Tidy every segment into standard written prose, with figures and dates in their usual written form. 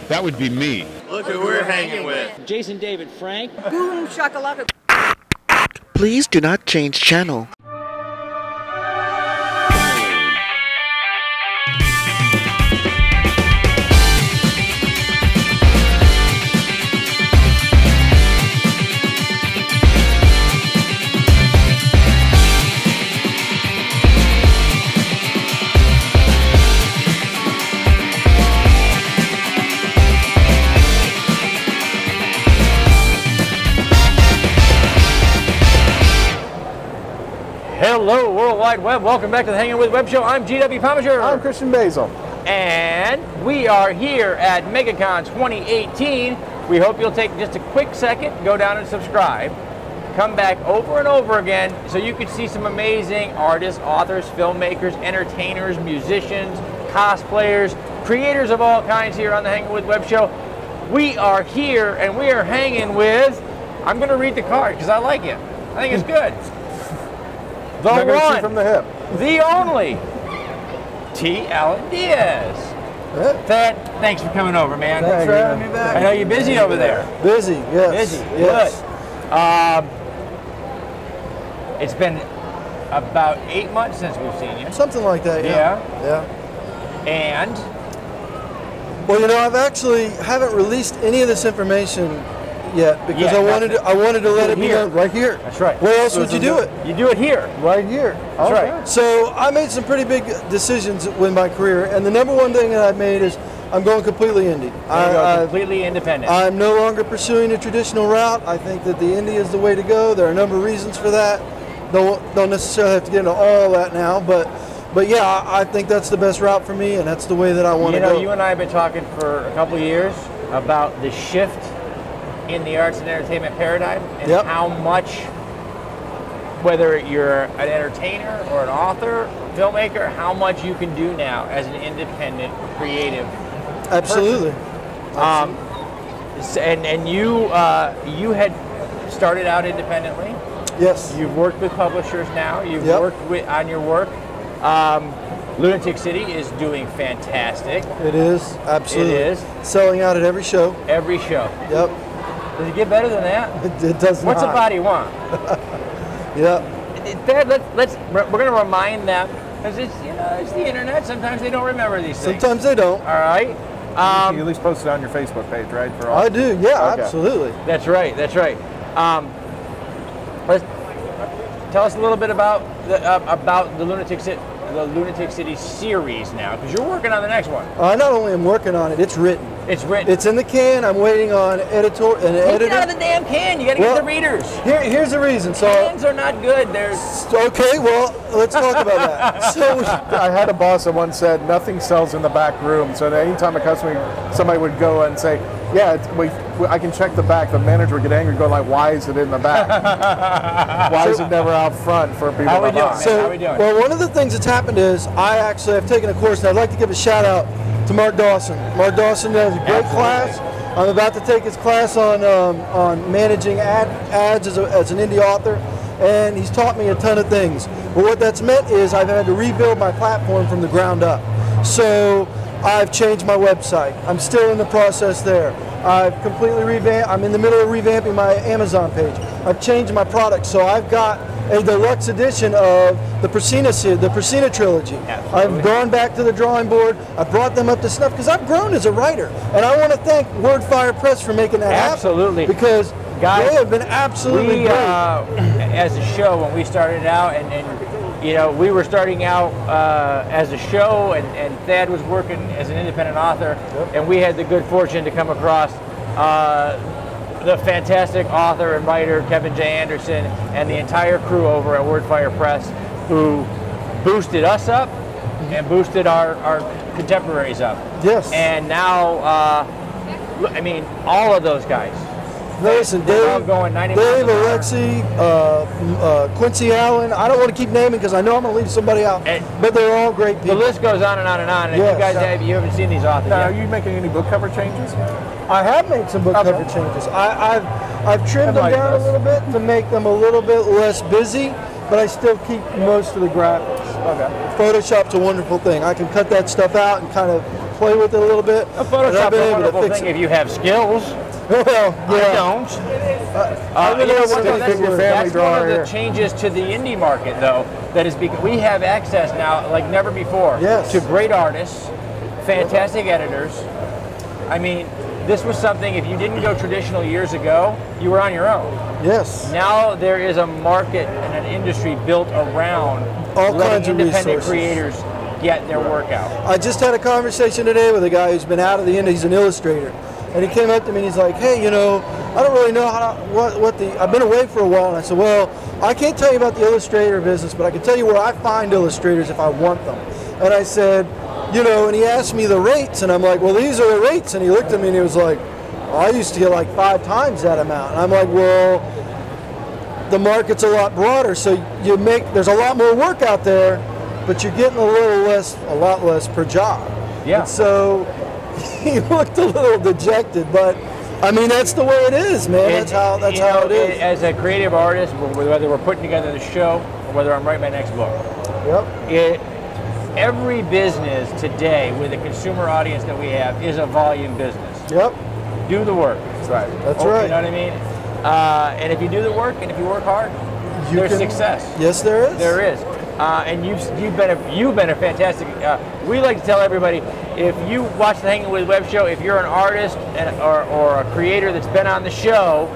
That would be me. Look who we're hanging with. Jason David Frank. Boom shakalaka. Please do not change channel. Hello, World Wide Web. Welcome back to the Hangin With Web Show. I'm GW Pomichter. I'm Christian Basel. And we are here at MegaCon 2018. We hope you'll take just a quick second, go down and subscribe. Come back over and over again so you can see some amazing artists, authors, filmmakers, entertainers, musicians, cosplayers, creators of all kinds here on the Hangin With Web Show. We are here and we are hanging with, I'm going to read the card because I like it. I think it's good. The one, from the hip. the only, T. Alan Diaz. Thad, thanks for coming over, man. Thanks for having me back. I know you're busy over there. Busy, yes. Busy, yes. Good. It's been about 8 months since we've seen you. Something like that, yeah. Yeah. And? Well, you know, I've actually haven't released any of this information yet because I wanted to let it be known right here. That's right. Where else would you do it? You do it here. Right here. That's right. So I made some pretty big decisions with my career, and the number one thing that I've made is I'm going completely indie. Completely independent. I'm no longer pursuing a traditional route. I think that the indie is the way to go. There are a number of reasons for that. Don't necessarily have to get into all that now, but yeah, I think that's the best route for me, and that's the way that I want to go. You know, you and I have been talking for a couple of years about the shift in the arts and entertainment paradigm, and how much, whether you're an entertainer or an author, filmmaker, how much you can do now as an independent, creative Absolutely. person. And you had started out independently. Yes. You've worked with publishers now. You've worked on your work. Lunatic City is doing fantastic. It is, absolutely. It is. Selling out at every show. Every show. Yep. Does it get better than that? It does What's not. a body want? Yeah. We're going to remind them, because it's the internet. Sometimes they don't remember these things. Sometimes they don't. All right. You at least post it on your Facebook page, right? For I do. Yeah, okay. Absolutely. That's right. That's right. Tell us a little bit about the Lunatic City series now, because you're working on the next one. I not only am working on it, it's written. It's written. It's in the can. I'm waiting on an editor. Take it out of the damn can. You got to get the readers. Here's the reason. So cans are not good. Okay. Well, let's talk about that. So I had a boss that once said nothing sells in the back room. So that anytime somebody would go and say, "Yeah, I can check the back," the manager would get angry, going like, "Why is it in the back? Why is it never out front for people?" How we doing? So, how we doing? Well, one of the things that's happened is I actually have taken a course, and I'd like to give a shout out to Mark Dawson. Mark Dawson does a great class. I'm about to take his class on managing ads as an indie author, and he's taught me a ton of things. But what that's meant is I've had to rebuild my platform from the ground up. So I've changed my website. I'm still in the process there. I've completely revamped. I'm in the middle of revamping my Amazon page. I've changed my product, so I've got a deluxe edition of the PROCEENA Trilogy. Absolutely. I've gone back to the drawing board. I brought them up to snuff because I've grown as a writer, and I want to thank Wordfire Press for making that Absolutely. happen. Because guys, they have been absolutely great. As a show, when we started out, and we were starting out as a show, and Thad was working as an independent author, and we had the good fortune to come across the fantastic author and writer Kevin J. Anderson and the entire crew over at Wordfire Press, who boosted us up and boosted our contemporaries up. Yes. And now, I mean, all of those guys. Listen, Dave, Alexi, Quincy Allen. I don't want to keep naming because I know I'm going to leave somebody out. But they're all great people. The list goes on and on and on. And yes. you guys haven't seen these authors now, yet. Are you making any book cover changes? I have made some book cover changes. I've trimmed them down a little bit to make them a little bit less busy, but I still keep most of the graphics. Okay. Photoshop's a wonderful thing. I can cut that stuff out and kind of play with it a little bit. A Photoshop's a wonderful thing if you have skills. Well, yeah. I don't. I You know what, Stick that's your family one drawer of the here. changes to the indie market, though. That is because we have access now, like never before, Yes. to great artists, fantastic editors. I mean, this was something, if you didn't go traditional years ago, you were on your own. Yes. Now there is a market and an industry built around All letting kinds of independent resources. creators get their work out. I just had a conversation today with a guy who's been out of the indie. He's an illustrator, and he came up to me and he's like, "Hey, you know, I don't really know how to, what the. I've been away for a while." And I said, "Well, I can't tell you about the illustrator business, but I can tell you where I find illustrators if I want them." And I said, "You know," and he asked me the rates, and I'm like, "Well, these are the rates." And he looked at me and he was like, "I used to get like 5 times that amount." And I'm like, "Well, the market's a lot broader, so there's a lot more work out there, but you're getting a lot less per job." Yeah. And so he looked a little dejected, but I mean that's the way it is, man. That's how it is. As a creative artist, whether we're putting together the show or whether I'm writing my next book, Yep. every business today with the consumer audience that we have is a volume business. Yep. Do the work. That's right. That's right. You know what I mean? And if you do the work and if you work hard, there's success. Yes, there is. There is. And you've been a fantastic. We like to tell everybody, if you watch the Hangin With Web Show, if you're an artist or a creator that's been on the show,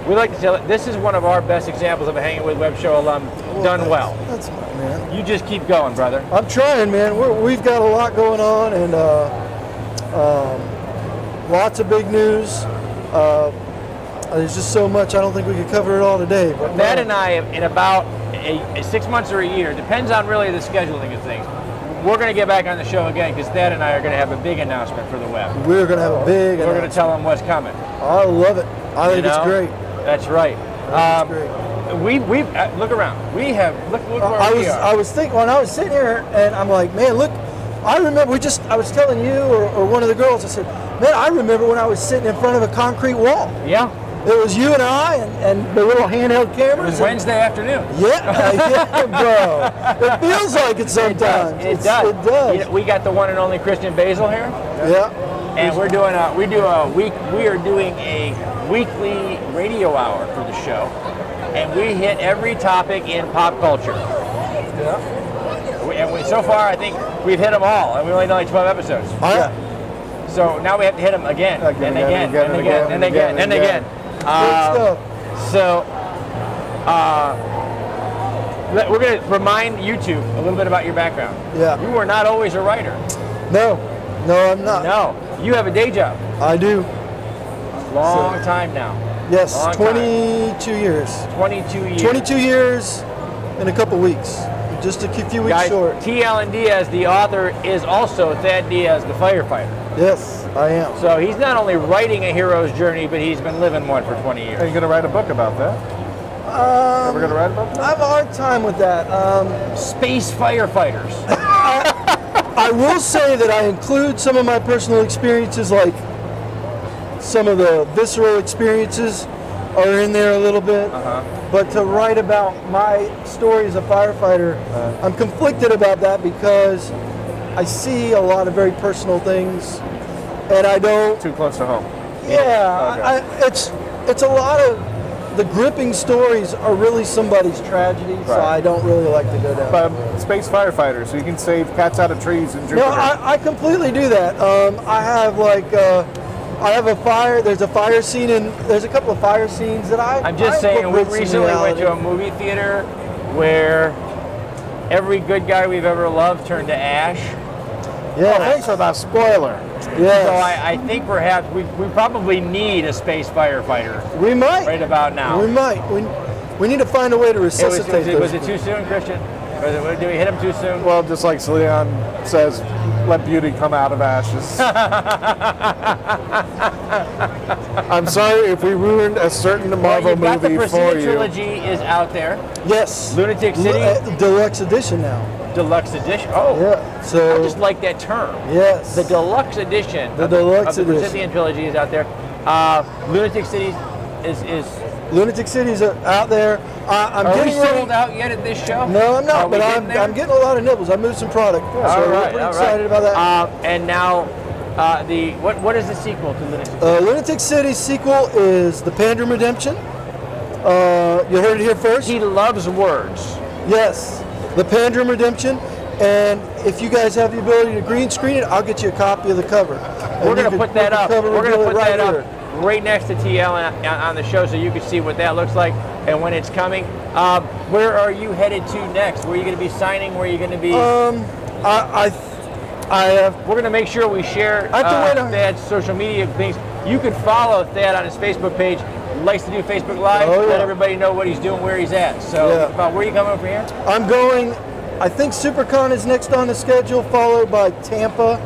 we like to tell it. This is one of our best examples of a Hangin With Web Show alum done well. That's man. You just keep going, brother. I'm trying, man. We've got a lot going on, and lots of big news. There's just so much. I don't think we could cover it all today. But Thad and I, in about 6 months or a year, depends on really the scheduling of things. We're going to get back on the show again because Thad and I are going to have a big announcement for the web. we're going to have a big. We're going to tell them what's coming. I love it. I think it's great. That's right. It's great. We look around. We have look where we are. I was thinking when I was sitting here, and I'm like, man, look. I remember I was telling you or one of the girls. I said, man, I remember when I was sitting in front of a concrete wall. Yeah. It was you and I and the little handheld cameras. It was Wednesday afternoon. Yeah, bro. It feels like it sometimes. It does. It does. You know, we got the one and only Christian Basel here. Yeah. And we are doing a weekly radio hour for the show, and we hit every topic in pop culture. Yeah. So far, I think we've hit them all, and we only done like 12 episodes. Yeah. So now we have to hit them again, and again, and again, and again, and again. Good So we're going to remind YouTube a little bit about your background. Yeah. You were not always a writer. No, I'm not. No, you have a day job. I do. Long time now. Yes, Long 22 years. 22 years. 22 years in a couple weeks. Just a few weeks Guys, short. T. Allen Diaz, the author, is also Thad Diaz, the firefighter. Yes, I am. So he's not only writing a hero's journey, but he's been living one for 20 years. Are you going to write a book about that? Ever going to write about that? I have a hard time with that. Space firefighters. I will say that I include some of my personal experiences, like some of the visceral experiences are in there a little bit. But to write about my story as a firefighter, I'm conflicted about that because I see a lot of very personal things, and I don't. Too close to home. Yeah, Okay. it's a lot of the gripping stories are really somebody's tragedy, so Right. I don't really like to go down. But space firefighters, so you can save cats out of trees in Jupiter. No, I completely do that. I have I have a fire. There's a fire scene, and there's a couple of fire scenes that I'm just saying, we recently went to a movie theater where every good guy we've ever loved turned to ash. Yeah. Thanks for that spoiler. Yes. So I think perhaps we probably need a space firefighter We might. right about now. We might. We need to find a way to resuscitate Was those it too soon, Christian? Did we hit him too soon? Well, just like Leon says, let beauty come out of ashes. I'm sorry if we ruined a certain Marvel you've got the movie for PROCEENA you. Trilogy is out there. Yes. Lunatic City? Deluxe edition now. Deluxe edition. Oh, Yeah. So. I just like that term. Yes. The deluxe edition The of deluxe the edition. PROCEENA Trilogy is out there. Lunatic City is Lunatic City's out there. I'm Are we getting ready. sold out yet at this show? No, I'm Are not, we but getting there? I'm getting a lot of nibbles. I moved some product, so we're pretty excited about that. And now, what is the sequel to Lunatic City? Lunatic City's sequel is The Pandering Redemption. You heard it here first. He loves words. Yes, The Pandering Redemption. And if you guys have the ability to green screen it, I'll get you a copy of the cover. We're going to put that up. We're going to put that up here. right next to TL on the show, so you can see what that looks like and when it's coming. Where are you headed to next? Where are you going to be signing? Where are you going to be? We're going to make sure we share Thad's social media things. You can follow Thad on his Facebook page. He likes to do Facebook Live. Let everybody know what he's doing, where he's at. So, where are you coming from here? I'm going. I think SuperCon is next on the schedule, followed by Tampa,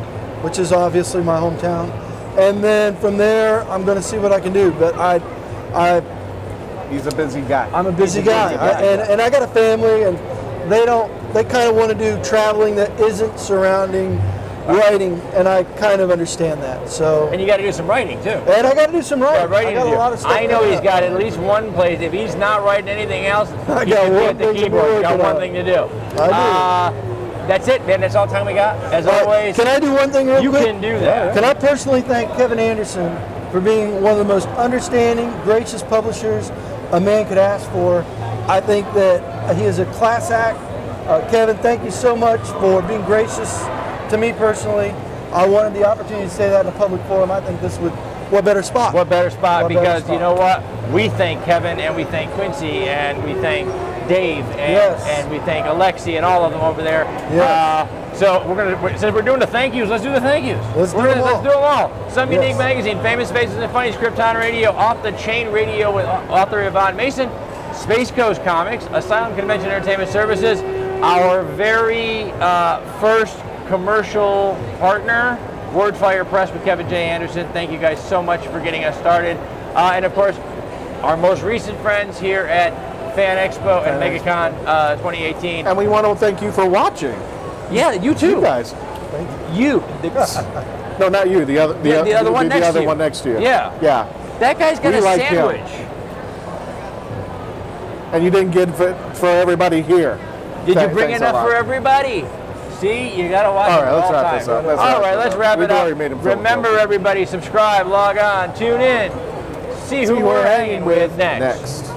which is obviously my hometown. And then from there, I'm going to see what I can do. But he's a busy guy. I'm a busy guy, and I got a family, and they kind of want to do traveling that isn't surrounding writing, and I kind of understand that. So. And you got to do some writing too. And I got to do some writing. I got a lot of stuff. I know he's got at least one place. If he's not writing anything else, I he got can be one at the thing to keyboard. be He's got working one on. thing to do. I do. That's it, man. That's all the time we got. As always. Can I do one thing real quick? You can do that. Can I personally thank Kevin Anderson for being one of the most understanding, gracious publishers a man could ask for. I think that he is a class act. Kevin, thank you so much for being gracious to me personally. I wanted the opportunity to say that in a public forum. I think this would, what better spot? What better spot? Because you know what? We thank Kevin and we thank Quincy and we thank Dave and we thank Alexi and all of them over there. So since we're doing the thank yous, let's do the thank yous. Let's do them all. Some Unique Magazine, Famous Faces and Funny, Krypton Radio, Off the Chain Radio with author Yvonne Mason, Space Coast Comics, Asylum Convention Entertainment Services, our very first commercial partner, Wordfire Press with Kevin J. Anderson. Thank you guys so much for getting us started. And of course, our most recent friends here at Fan Expo and MegaCon 2018. And we want to thank you for watching. Yeah, you too. You guys. You. No, not you. The other one next to you. Yeah. Yeah. That guy's got a sandwich. And you didn't get it for everybody here. Did you bring enough for everybody? See, you gotta watch all right, it let's all wrap time. this up. All right, let's wrap it up. Remember, everybody, subscribe, log on, tune in, see who we're hanging with next.